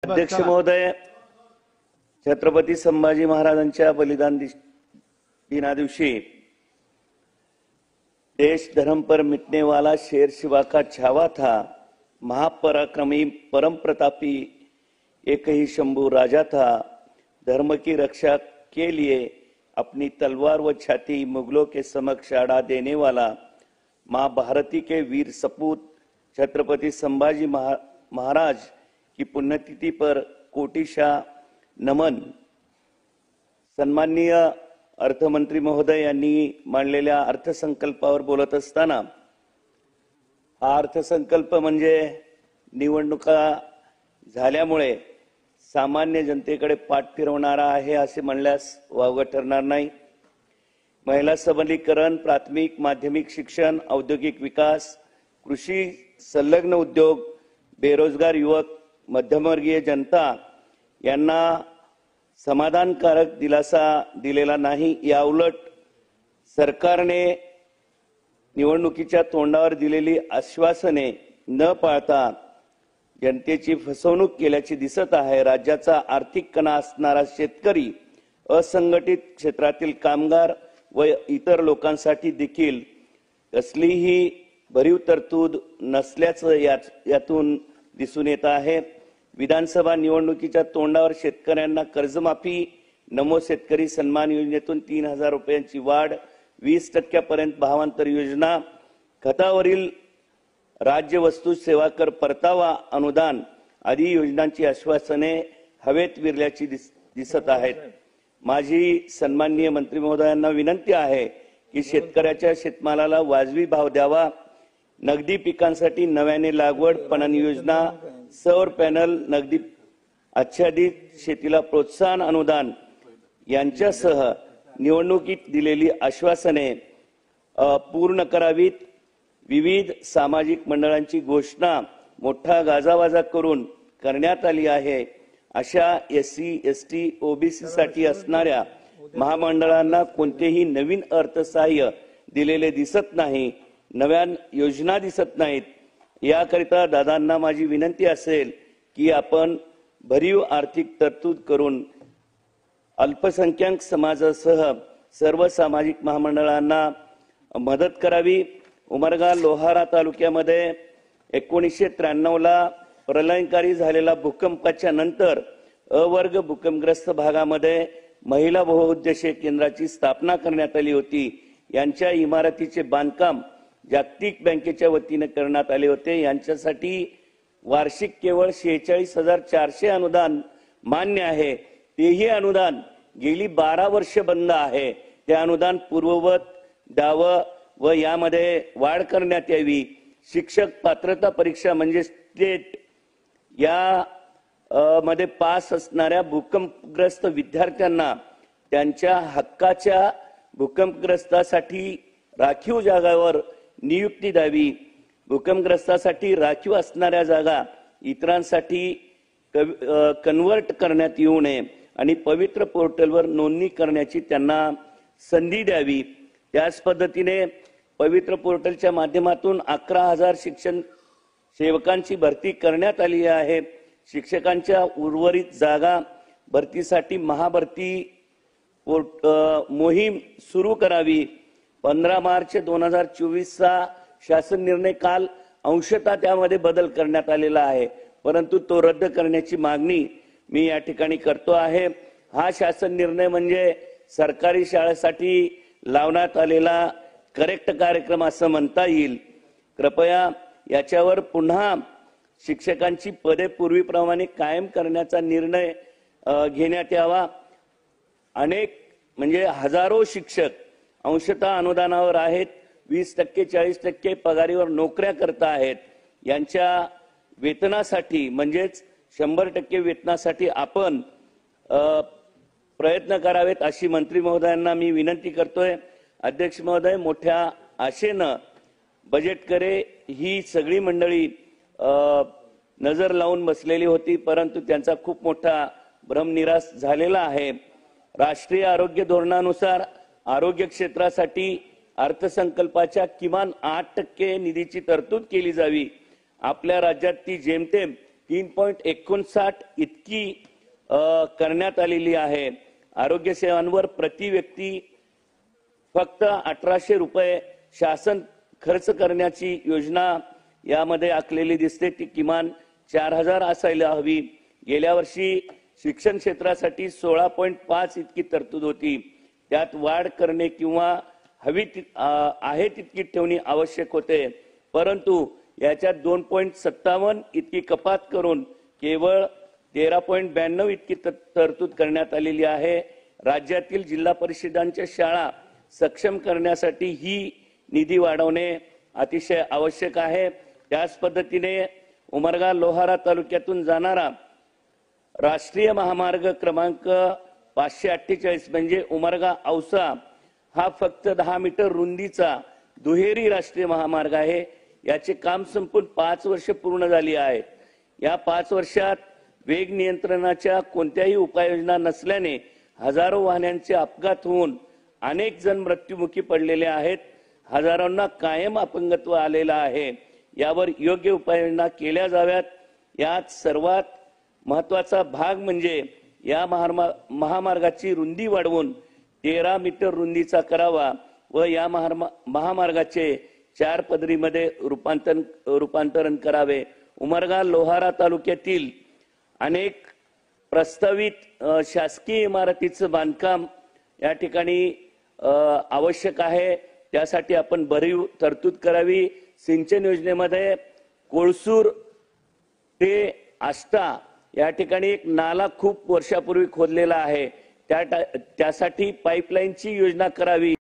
अध्यक्ष महोदय, छत्रपती संभाजी महाराजांच्या बलिदान दिना दिवशी देश धर्म पर मिटने वाला शेर शिवा का छावा था, महापराक्रमी परम प्रतापी एक ही शंभू राजा था, धर्म की रक्षा के लिए अपनी तलवार व छाती मुगलों के समक्ष अड़ा देने वाला मां भारती के वीर सपूत छत्रपति संभाजी महाराज की पुण्यतिथि पर कोटिशा नमन। सन्माननीय अर्थमंत्री महोदय यांनी मांडलेल्या अर्थसंकल्पावर बोलत असताना, हा अर्थसंकल्प म्हणजे निवडणुका झाल्यामुळे सामान्य जनतेकडे पाठ फिरवणारा आहे असे म्हणल्यास वावगं ठरणार नाही। महिला सबलीकरण, प्राथमिक माध्यमिक शिक्षण, औद्योगिक विकास, कृषी संलग्न उद्योग, बेरोजगार युवक, मध्यमवर्गीय जनता यांना समाधानकारक दिलासा दिलेला नाही। या उलट सरकारने निवडणुकीच्या तोंडावर दिलेली आश्वासने न पाळता जनतेची फसवणूक केल्याची दिसत आहे। राज्याचा आर्थिक कणा असणारा शेतकरी, असंघटित क्षेत्रातील कामगार व इतर लोकांसाठी देखील कसलीही भरीव तरतूद नसल्याचं यातून दिसून येत आहे। विधानसभा निवडणुकीच्या तोंडावर शेतकऱ्यांना कर्जमाफी, नमो शेतकरी सन्मान योजनेतून 3000 रुपयांची वाढ, 20% पर्यंत भावांतर योजना, खतावरील राज्य वस्तू सेवा कर परतावा अनुदान आदी योजनांची आश्वासने हवेत विरल्याची दिसत आहेत। माझी सन्माननीय मंत्री महोदयांना विनंती आहे की शेतकऱ्याच्या शेतमालाला वाजवी भाव द्यावा, नगदी पिकांसाठी नव्याने लागवड, पणन योजना, सौर पॅनल, नगदी आच्छादित शेतीला प्रोत्साहन अनुदान यांच्यासह निवडणुकीत दिलेली आश्वासने पूर्ण करावीत। विविध सामाजिक मंडळांची घोषणा मोठा गाजावाजा करून करण्यात आली आहे। अशा SC, ST, OBC साठी असणाऱ्या महामंडळांना कोणतेही नवीन अर्थसहाय्य दिलेले दिसत नाही, नव्या योजना दिसत नाहीत। याकरिता दादांना माझी विनंती असेल की आपण भरीव आर्थिक तरतूद करून अल्पसंख्याक समाजासह सर्व सामाजिक महामंडळांना मदत करावी। उमरगा लोहारा तालुक्यामध्ये 1993 ला प्रलयंकारी झालेला भूकंपाच्या नंतर अवर्ग भूकंपग्रस्त भागामध्ये महिला बहुउद्देशीय केंद्राची स्थापना करण्यात आली होती। यांच्या इमारतीचे बांधकाम जागतिक बँकेच्या वतीने करण्यात आले होते। यांच्यासाठी वार्षिक केवळ 46,400 अनुदान मान्य आहे। तेही अनुदान गेली 12 वर्ष बंद आहे। ते अनुदान पूर्ववत द्यावं व यामध्ये वाढ करण्यात यावी। शिक्षक पात्रता परीक्षा म्हणजे स्टेट या मध्ये पास असणाऱ्या भूकंपग्रस्त विद्यार्थ्यांना त्यांच्या हक्काच्या भूकंपग्रस्तासाठी राखीव जागावर नियुक्ती द्यावी। भूकंपग्रस्तासाठी राखीव असणाऱ्या जागा इतरांसाठी कन्वर्ट करण्यात येऊ नये आणि पवित्र पोर्टलवर नोंदणी करण्याची त्यांना संधी द्यावी। त्याच पद्धतीने पवित्र पोर्टलच्या माध्यमातून 11,000 शिक्षण सेवकांची भरती करण्यात आली आहे। शिक्षकांच्या उर्वरित जागा भरतीसाठी महाभरती मोहीम सुरू करावी। 15 मार्च 2024 चा शासन निर्णय काल अंशतः त्यामध्ये बदल करण्यात आलेला आहे, परंतु तो रद्द करण्याची मागणी मी या ठिकाणी करतो आहे। हा शासन निर्णय म्हणजे सरकारी शाळेसाठी लावण्यात आलेला करेक्ट कार्यक्रम असं म्हणता येईल। कृपया याच्यावर पुन्हा शिक्षकांची पदे पूर्वीप्रमाणे कायम करण्याचा निर्णय घेण्यात यावा। अनेक म्हणजे हजारो शिक्षक अंशतः अनुदानावर आहेत, 20%, 40% पगारीवर नोकऱ्या करत आहेत। यांच्या वेतनासाठी म्हणजेच 100% वेतनासाठी आपण प्रयत्न करावेत अशी मंत्री महोदयांना मी विनंती करतोय। अध्यक्ष महोदय, मोठ्या आशेनं बजेटकडे ही सगळी मंडळी नजर लावून बसलेली होती, परंतु त्यांचा खूप मोठा भ्रमनिरास झालेला आहे। राष्ट्रीय आरोग्य धोरणानुसार आरोग्य क्षेत्रासाठी अर्थसंकल्पाच्या किमान 8% निधीची तरतूद केली जावी। आपल्या राज्यात ती जेमतेम 3.59 इतकी करण्यात आलेली आहे। आरोग्य सेवांवर प्रति व्यक्ती फक्त 1800 रुपये शासन खर्च करण्याची योजना यामध्ये आखलेली दिसते। ती किमान 4000 असायला हवी। गेल्या वर्षी शिक्षण क्षेत्रासाठी 16.5 इतकी तरतूद होती। त्यात वाढ करणे किंवा हवी आहे तितकी ठेवणे आवश्यक होते, परंतु याच्यात 2.57 इतकी कपात करून केवळ 13.92 इतकी तरतूद करण्यात आलेली आहे। राज्यातील जिल्हा परिषदांच्या शाळा सक्षम करण्यासाठी ही निधी वाढवणे अतिशय आवश्यक आहे। त्याच पद्धतीने उमरगा लोहारा तालुक्यातून जाणारा राष्ट्रीय महामार्ग क्रमांक 548 म्हणजे उमरगा औसा हा फक्त 10 मीटर रुंदीचा दुहेरी राष्ट्रीय महामार्ग आहे। याचे काम संपून 5 वर्ष पूर्ण झाली आहेत। या 5 वर्षात वेग नियंत्रणाच्या कोणत्याही उपाययोजना नसल्याने हजारो वाहनांचे अपघात होऊन अनेक जण मृत्युमुखी पडलेले आहेत। हजारांना कायम अपंगत्व आलेला आहे। यावर योग्य उपाययोजना केल्या जाव्यात। यात सर्वात महत्त्वाचा भाग म्हणजे या महामार्गाची रुंदी वाढवून 13 मीटर रुंदीचा करावा व या महामार्गाचे 4 पदरीमध्ये रूपांतरण करावे। उमरगा लोहारा तालुक्यातील अनेक प्रस्तावित शासकीय इमारतीचं बांधकाम या ठिकाणी आवश्यक आहे। त्यासाठी आपण भरीव तरतूद करावी। सिंचन योजनेमध्ये कोळसूर ते आष्टा या ठिकाणी एक नाला खूप वर्षापूर्वी खोदलेला आहे। त्यासाठी पाईपलाईनची योजना करावी।